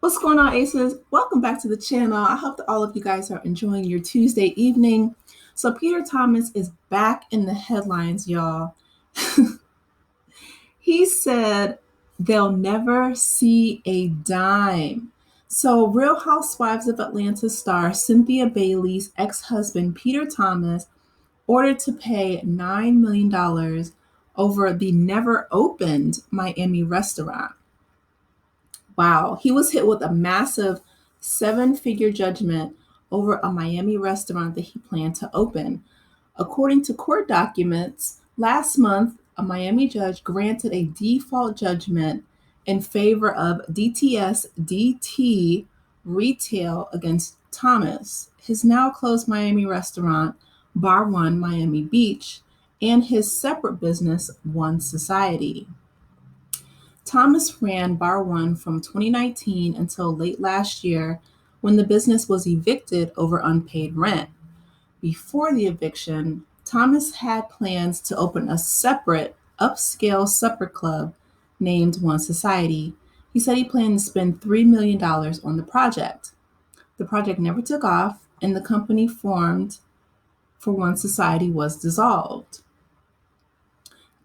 What's going on, Aces? Welcome back to the channel. I hope that all of you guys are enjoying your Tuesday evening. So Peter Thomas is back in the headlines, y'all. He said they'll never see a dime. So Real Housewives of Atlanta star Cynthia Bailey's ex-husband, Peter Thomas, ordered to pay $9 million over the never opened Miami restaurant. Wow. He was hit with a massive seven-figure judgment over a Miami restaurant that he planned to open. According to court documents, last month, a Miami judge granted a default judgment in favor of DTS DT Retail against Thomas, his now closed Miami restaurant, Bar One Miami Beach, and his separate business, One Society. Thomas ran Bar One from 2019 until late last year when the business was evicted over unpaid rent. Before the eviction, Thomas had plans to open a separate, upscale supper club named One Society. He said he planned to spend $3 million on the project. The project never took off, and the company formed for One Society was dissolved.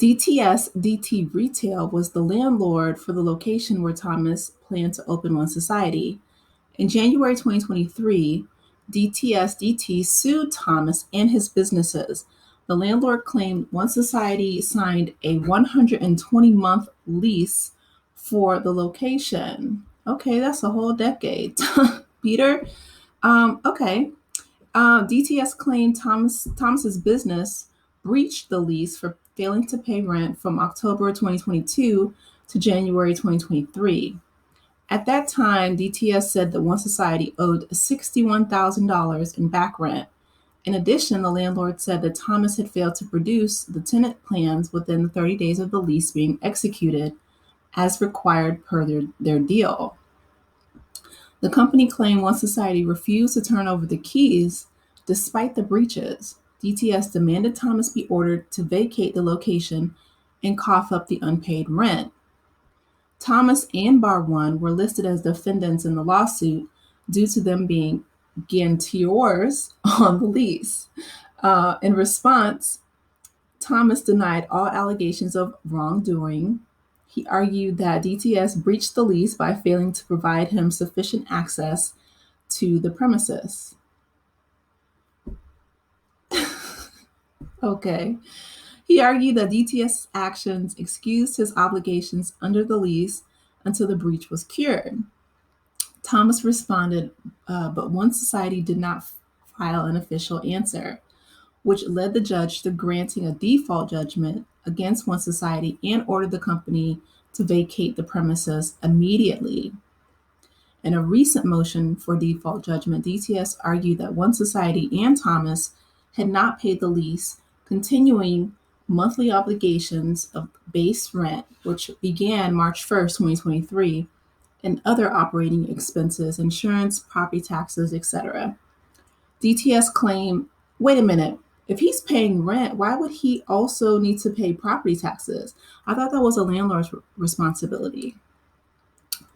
DTS DT Retail was the landlord for the location where Thomas planned to open One Society. In January 2023, DTS DT sued Thomas and his businesses. The landlord claimed One Society signed a 120-month lease for the location. Okay, that's a whole decade. Peter? Okay. DTS claimed Thomas's business breached the lease for failing to pay rent from October 2022 to January 2023. At that time, DTS said that One Society owed $61,000 in back rent. In addition, the landlord said that Thomas had failed to produce the tenant plans within the 30 days of the lease being executed as required per their deal. The company claimed One Society refused to turn over the keys despite the breaches. DTS demanded Thomas be ordered to vacate the location and cough up the unpaid rent. Thomas and Bar One were listed as defendants in the lawsuit due to them being guarantors on the lease. In response, Thomas denied all allegations of wrongdoing. He argued that DTS breached the lease by failing to provide him sufficient access to the premises. Okay. He argued that DTS's actions excused his obligations under the lease until the breach was cured. Thomas responded, but One Society did not file an official answer, which led the judge to granting a default judgment against One Society and ordered the company to vacate the premises immediately. In a recent motion for default judgment, DTS argued that One Society and Thomas had not paid the lease, continuing monthly obligations of base rent, which began March 1st, 2023, and other operating expenses, insurance, property taxes, etc. DTS claimed, wait a minute, if he's paying rent, why would he also need to pay property taxes? I thought that was a landlord's responsibility.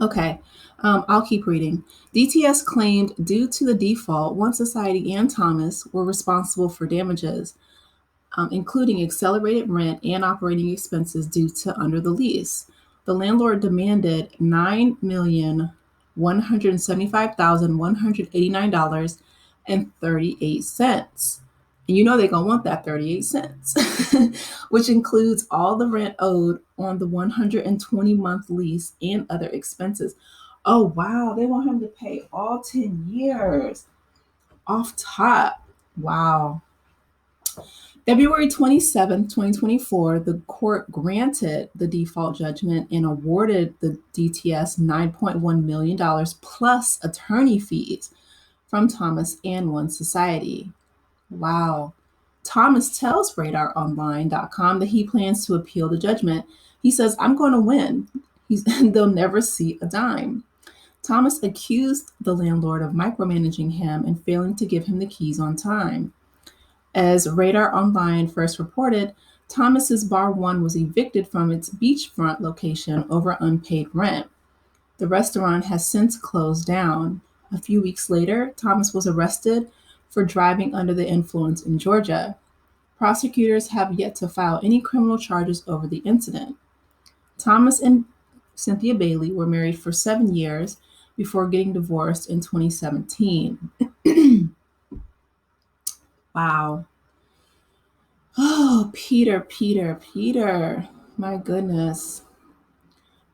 Okay, I'll keep reading. DTS claimed due to the default, One Society and Thomas were responsible for damages, including accelerated rent and operating expenses due to under the lease. The landlord demanded $9,175,189.38. And you know they're going to want that 38 cents, which includes all the rent owed on the 120-month lease and other expenses. Oh, wow. They want him to pay all 10 years off top. Wow. February 27, 2024, the court granted the default judgment and awarded the DTS $9.1 million plus attorney fees from Thomas and One Society. Wow. Thomas tells radaronline.com that he plans to appeal the judgment. He says, I'm going to win. They'll never see a dime. Thomas accused the landlord of micromanaging him and failing to give him the keys on time. As Radar Online first reported, Thomas's Bar One was evicted from its beachfront location over unpaid rent. The restaurant has since closed down. A few weeks later, Thomas was arrested for driving under the influence in Georgia. Prosecutors have yet to file any criminal charges over the incident. Thomas and Cynthia Bailey were married for 7 years before getting divorced in 2017. Wow. Oh, Peter. My goodness.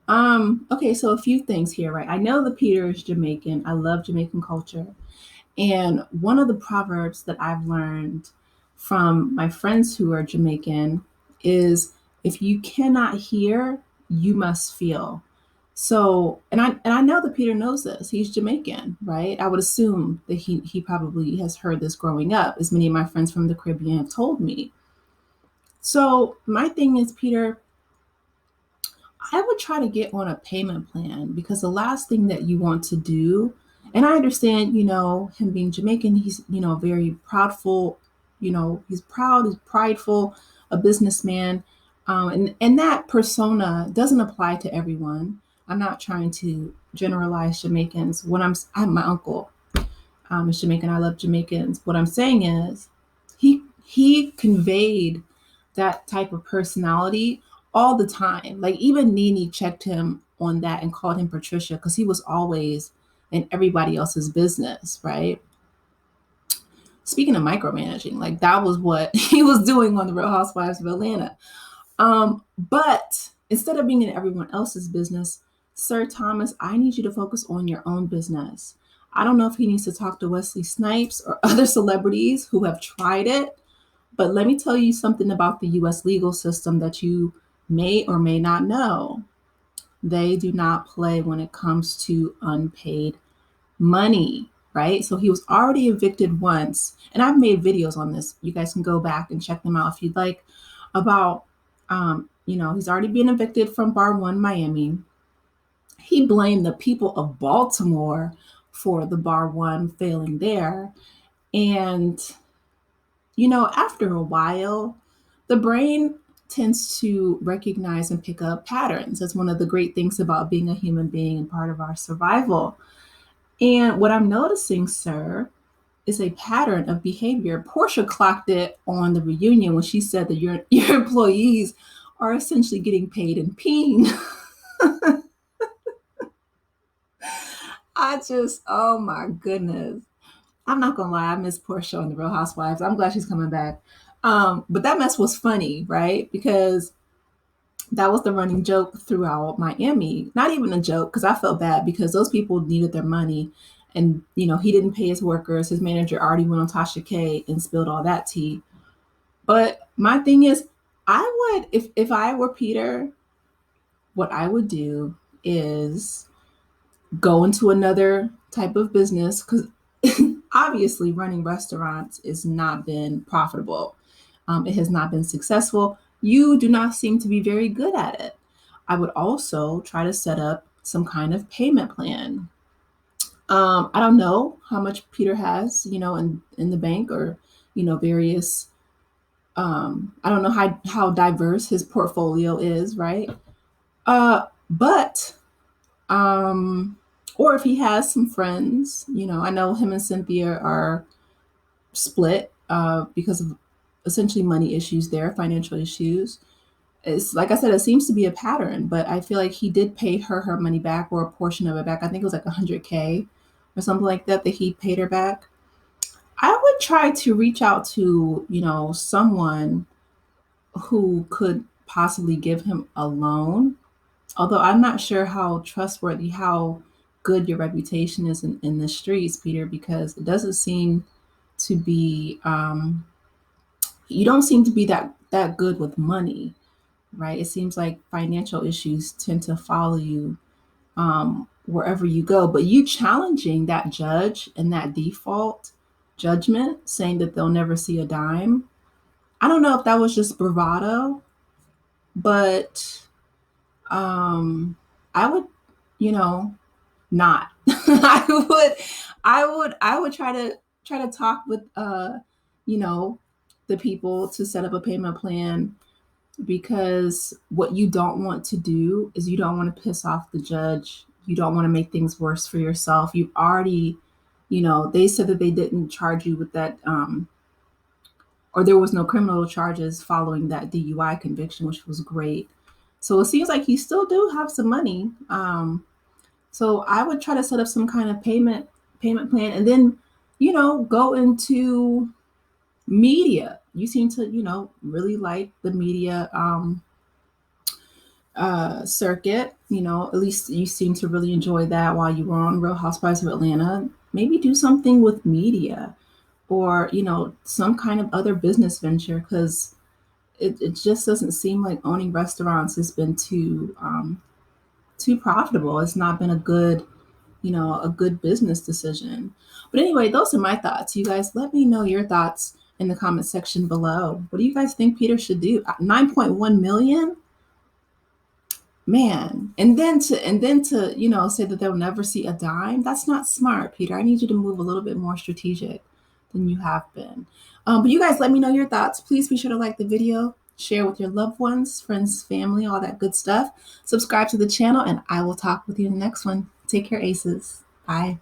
Okay, so a few things here, right? I know that Peter is Jamaican. I love Jamaican culture. And one of the proverbs that I've learned from my friends who are Jamaican is if you cannot hear, you must feel. So, and I know that Peter knows this. He's Jamaican, right? I would assume that he probably has heard this growing up, as many of my friends from the Caribbean have told me. So, my thing is, Peter, I would try to get on a payment plan because the last thing that you want to do, and I understand, him being Jamaican, he's, very proudful, he's proud, he's prideful, a businessman. And that persona doesn't apply to everyone. I'm not trying to generalize Jamaicans. I have my uncle is Jamaican. I love Jamaicans. What I'm saying is he conveyed that type of personality all the time. Like even Nene checked him on that and called him Patricia because he was always in everybody else's business, right? Speaking of micromanaging, like that was what he was doing on the Real Housewives of Atlanta. But instead of being in everyone else's business, Sir Thomas, I need you to focus on your own business. I don't know if he needs to talk to Wesley Snipes or other celebrities who have tried it, but let me tell you something about the US legal system that you may or may not know. They do not play when it comes to unpaid money, right? So he was already evicted once, and I've made videos on this. You guys can go back and check them out if you'd like, about, he's already been evicted from Bar 1 Miami. He blamed the people of Baltimore for the Bar 1 failing there. And, after a while, the brain tends to recognize and pick up patterns. That's one of the great things about being a human being and part of our survival. And what I'm noticing, sir, is a pattern of behavior. Portia clocked it on the reunion when she said that your employees are essentially getting paid in peen. Oh my goodness. I'm not gonna lie, I miss Portia on the Real Housewives. I'm glad she's coming back. But that mess was funny, right? Because that was the running joke throughout Miami. Not even a joke, because I felt bad because those people needed their money. And, he didn't pay his workers. His manager already went on Tasha K and spilled all that tea. But my thing is, I would, if I were Peter, what I would do is go into another type of business because obviously running restaurants has not been profitable. It has not been successful. You do not seem to be very good at it. I would also try to set up some kind of payment plan. I don't know how much Peter has, in the bank or, various. I don't know how diverse his portfolio is, right? But or if he has some friends, I know him and Cynthia are split because of essentially money issues there, financial issues. It's like I said, it seems to be a pattern, but I feel like he did pay her money back or a portion of it back. I think it was like 100K or something like that he paid her back. I would try to reach out to, someone who could possibly give him a loan. Although I'm not sure how trustworthy, how good your reputation is in the streets, Peter, because it doesn't seem to be, you don't seem to be that good with money, right? It seems like financial issues tend to follow you wherever you go. But you challenging that judge and that default judgment, saying that they'll never see a dime. I don't know if that was just bravado, but I would, not. I would try to talk with you know, the people to set up a payment plan because what you don't want to do is you don't want to piss off the judge You don't want to make things worse for yourself. You've already, they said that they didn't charge you with that, or there was no criminal charges following that DUI conviction, which was great. So it seems like you still do have some money. So I would try to set up some kind of payment plan, and then, go into media. You seem to, really like the media circuit. At least you seem to really enjoy that while you were on Real Housewives of Atlanta. Maybe do something with media, or some kind of other business venture, because it just doesn't seem like owning restaurants has been too profitable. It's not been a good business decision. But anyway, those are my thoughts. You guys, let me know your thoughts in the comment section below. What do you guys think Peter should do? 9.1 million? Man. And then to say that they'll never see a dime. That's not smart, Peter. I need you to move a little bit more strategic than you have been. But you guys, let me know your thoughts. Please be sure to like the video, share with your loved ones, friends, family, all that good stuff. Subscribe to the channel, and I will talk with you in the next one. Take care, Aces. Bye.